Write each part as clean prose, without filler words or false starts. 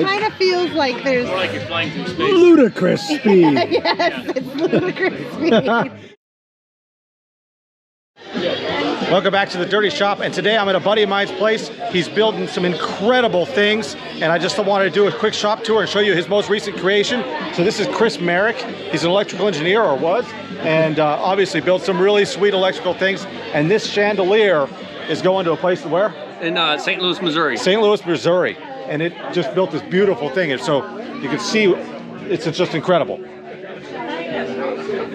Kind of feels like there's More like you're flying through space. Ludicrous speed. yes, it's ludicrous speed. Welcome back to the Dirty Shop, and today I'm at a buddy of mine's place. He's building some incredible things, and I just wanted to do a quick shop tour and show you his most recent creation. So this is Merrick. He's an electrical engineer, or was, and obviously built some really sweet electrical things. And this chandelier is going to a place where? In St. Louis, Missouri. St. Louis, Missouri. And it just built this beautiful thing, and so you can see it's just incredible.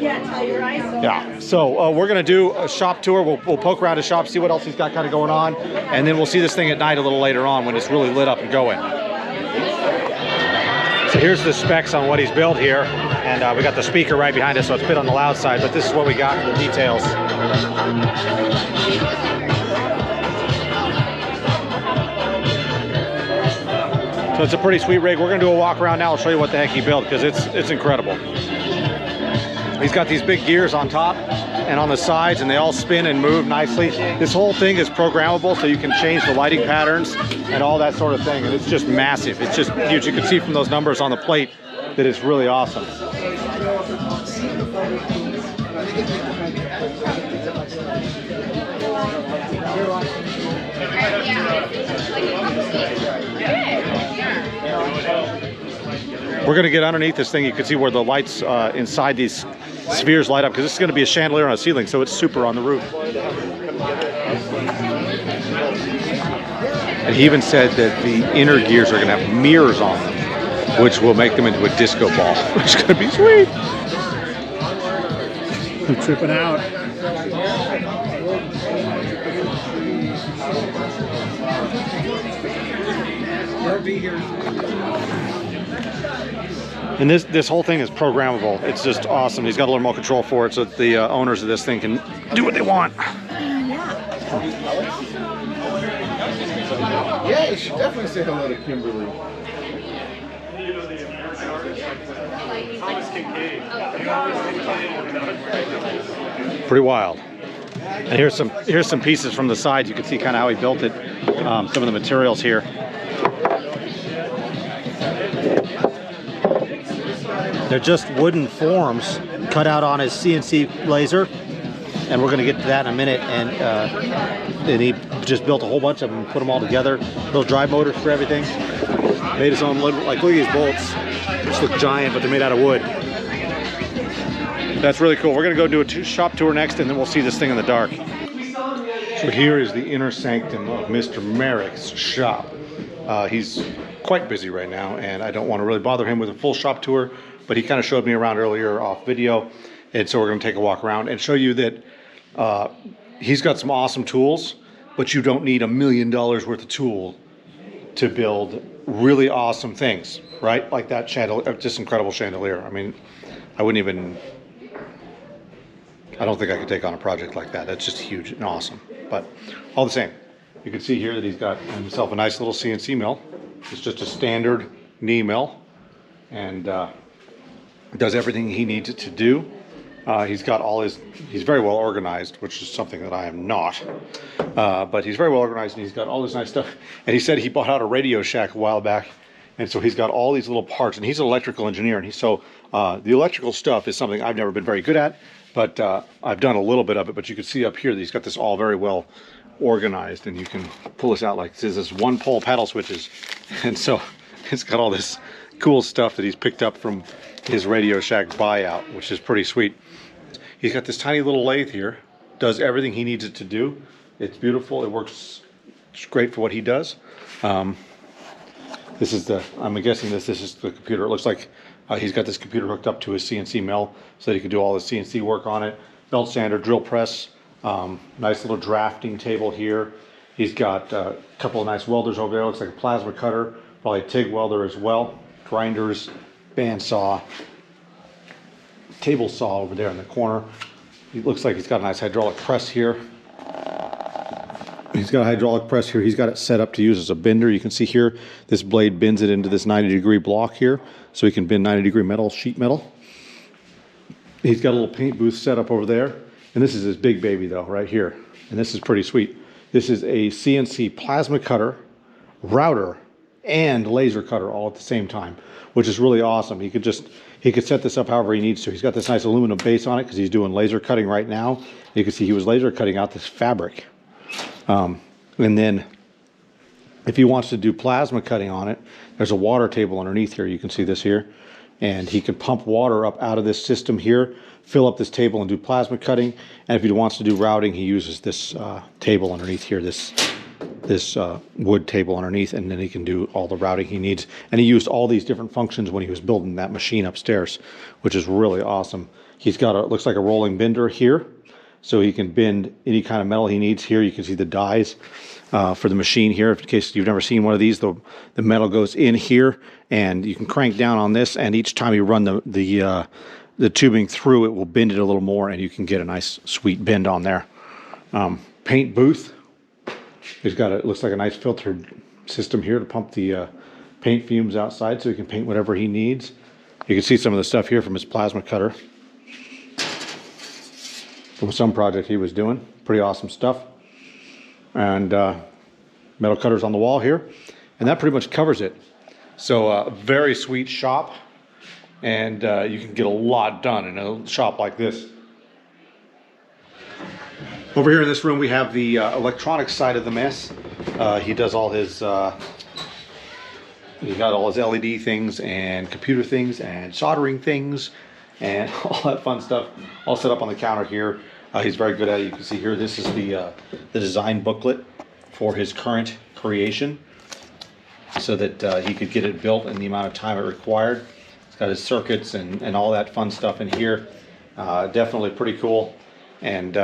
Yeah, so we're gonna do a shop tour. We'll poke around his shop, see what else he's got kind of going on, and then we'll see this thing at night a little later on when it's really lit up and going. So here's the specs on what he's built here, and we got the speaker right behind us, so it's a bit on the loud side, but this is what we got for the details. So it's a pretty sweet rig. We're gonna do a walk around now. I'll show you what the heck he built, because it's incredible. He's got these big gears on top and on the sides, and they all spin and move nicely. This whole thing is programmable, so you can change the lighting patterns and all that sort of thing, and it's just massive. It's just huge. You can see from those numbers on the plate that it's really awesome. We're going to get underneath this thing. You can see where the lights inside these spheres light up, because this is going to be a chandelier on a ceiling, so it's super on the roof. And he even said that the inner gears are going to have mirrors on them, which will make them into a disco ball, which is going to be sweet. I'm tripping out. And this whole thing is programmable. It's just awesome. He's got a little remote control for it, so that the owners of this thing can do what they want. Yeah, you should definitely say hello to Kimberly. Pretty wild. And here's some pieces from the side. You can see kind of how he built it. Some of the materials here. They're just wooden forms cut out on his CNC laser, and we're going to get to that in a minute. And he just built a whole bunch of them, put them all together, little drive motors for everything. Made his own, like, look at these bolts. Just look giant, but they're made out of wood. That's really cool. We're going to go do a shop tour next, and then we'll see this thing in the dark. So here is the inner sanctum of Mr. Merrick's shop. He's quite busy right now, and I don't want to really bother him with a full shop tour, but he kind of showed me around earlier off video, and so we're going to take a walk around and show you that he's got some awesome tools, but you don't need $1 million worth of tool to build really awesome things, right? Like that chandelier, just incredible chandelier. I mean, I don't think I could take on a project like that. That's just huge and awesome. But all the same, you can see here that he's got himself a nice little CNC mill. It's just a standard knee mill, and does everything he needs it to do. He's very well organized, which is something that I am not. But he's very well organized, and he's got all this nice stuff. And he said he bought out a Radio Shack a while back, and so he's got all these little parts. And he's an electrical engineer, and the electrical stuff is something I've never been very good at, but I've done a little bit of it. But you can see up here that he's got this all very well organized, and you can pull this out like this. Is this one pole paddle switches, and so it's got all this cool stuff that he's picked up from his Radio Shack buyout, which is pretty sweet. He's got this tiny little lathe here, does everything he needs it to do. It's beautiful. It works great for what he does. I'm guessing this is the computer. It looks like he's got this computer hooked up to his CNC mill so that he can do all the CNC work on it. Belt sander, drill press, nice little drafting table here. He's got a couple of nice welders over there. Looks like a plasma cutter, probably a TIG welder as well. Grinders, bandsaw, table saw over there in the corner. It looks like he's got a nice hydraulic press here. He's got a hydraulic press here. He's got it set up to use as a bender. You can see here, this blade bends it into this 90-degree block here, so he can bend 90-degree metal, sheet metal. He's got a little paint booth set up over there. And this is his big baby though, right here. And this is pretty sweet. This is a CNC plasma cutter, router, and laser cutter all at the same time, which is really awesome. He could set this up however he needs to. He's got this nice aluminum base on it because he's doing laser cutting right now. You can see he was laser cutting out this fabric. And then if he wants to do plasma cutting on it, there's a water table underneath here. You can see this here. And he can pump water up out of this system here, fill up this table and do plasma cutting. And if he wants to do routing, he uses this table underneath here, this wood table underneath, and then he can do all the routing he needs. And he used all these different functions when he was building that machine upstairs, which is really awesome. He's got looks like a rolling bender here, so he can bend any kind of metal he needs here. You can see the dies for the machine here. In case you've never seen one of these, the metal goes in here, and you can crank down on this, and each time you run the tubing through, it will bend it a little more, and you can get a nice sweet bend on there. Paint booth. He's got it looks like a nice filtered system here to pump the paint fumes outside, so he can paint whatever he needs. You can see some of the stuff here from his plasma cutter from some project he was doing. Pretty awesome stuff. And metal cutters on the wall here, and that pretty much covers it. So a very sweet shop, and you can get a lot done in a shop like this. Over here in this room we have the electronics side of the mess. He does all his he got all his LED things and computer things and soldering things and all that fun stuff all set up on the counter here. He's very good at it. You can see here, this is the design booklet for his current creation, so that he could get it built in the amount of time it required. It's got his circuits and all that fun stuff in here. Definitely pretty cool, and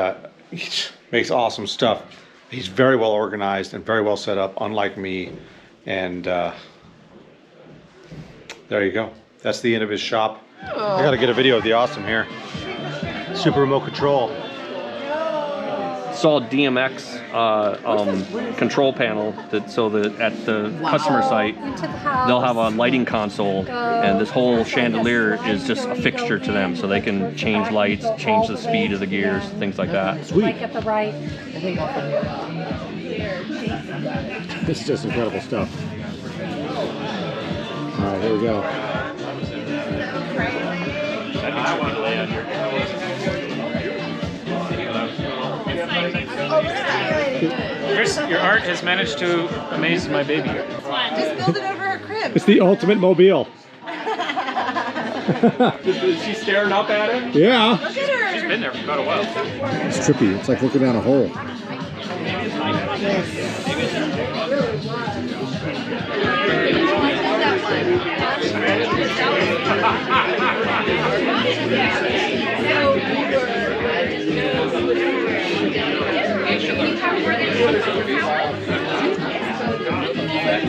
he makes awesome stuff. He's very well organized and very well set up, unlike me. And there you go. That's the end of his shop. I gotta get a video of the awesome here. Super remote control. It's all DMX control panel, so that at the customer site they'll have a lighting console, and this whole chandelier is just a fixture to them, so they can change lights, change the speed of the gears, things like that. Sweet. Like at the right. This is just incredible stuff. All right, here we go. Chris, your art has managed to amaze my baby. Just build it over her crib. It's the ultimate mobile. Is she staring up at him? Yeah. Look at her. She's been there for quite a while. It's trippy. It's like looking down a hole.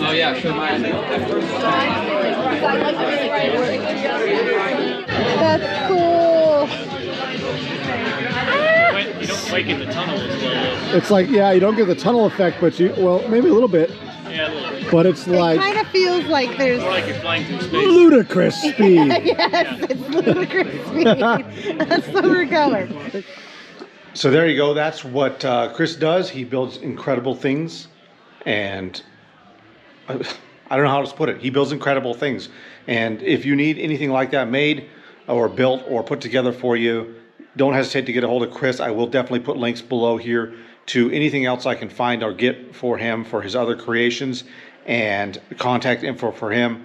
Oh yeah, sure. That's cool. You don't quite get the tunnel as well. It's like, yeah, you don't get the tunnel effect, but well, maybe a little bit. Yeah, a little bit. But it's It like kind of feels like there's. More like you're flying through space. ludicrous speed. Yes, it's ludicrous speed. That's where we're going. So there you go. That's what Chris does. He builds incredible things, and I don't know how to put it. He builds incredible things. And if you need anything like that made or built or put together for you, don't hesitate to get a hold of Chris. I will definitely put links below here to anything else I can find or get for him for his other creations, and contact info for him,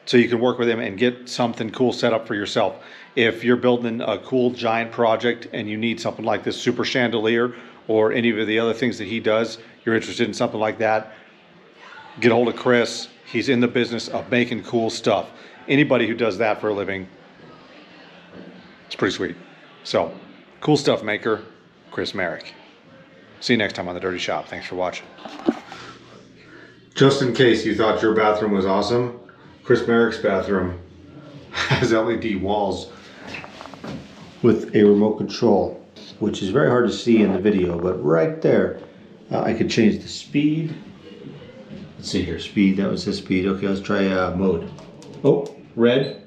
so you can work with him and get something cool set up for yourself. If you're building a cool giant project and you need something like this super chandelier or any of the other things that he does, you're interested in something like that, get a hold of Chris. He's in the business of making cool stuff. Anybody who does that for a living, it's pretty sweet. So, cool stuff maker, Chris Merrick. See you next time on The Dirty Shop. Thanks for watching. Just in case you thought your bathroom was awesome, Chris Merrick's bathroom has LED walls with a remote control, which is very hard to see in the video, but right there, I could change the speed. Let's see here, speed, that was his speed. Okay, let's try mode. Oh, red.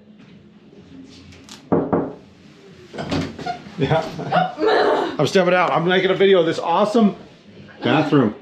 Yeah, I'm stepping out. I'm making a video of this awesome bathroom.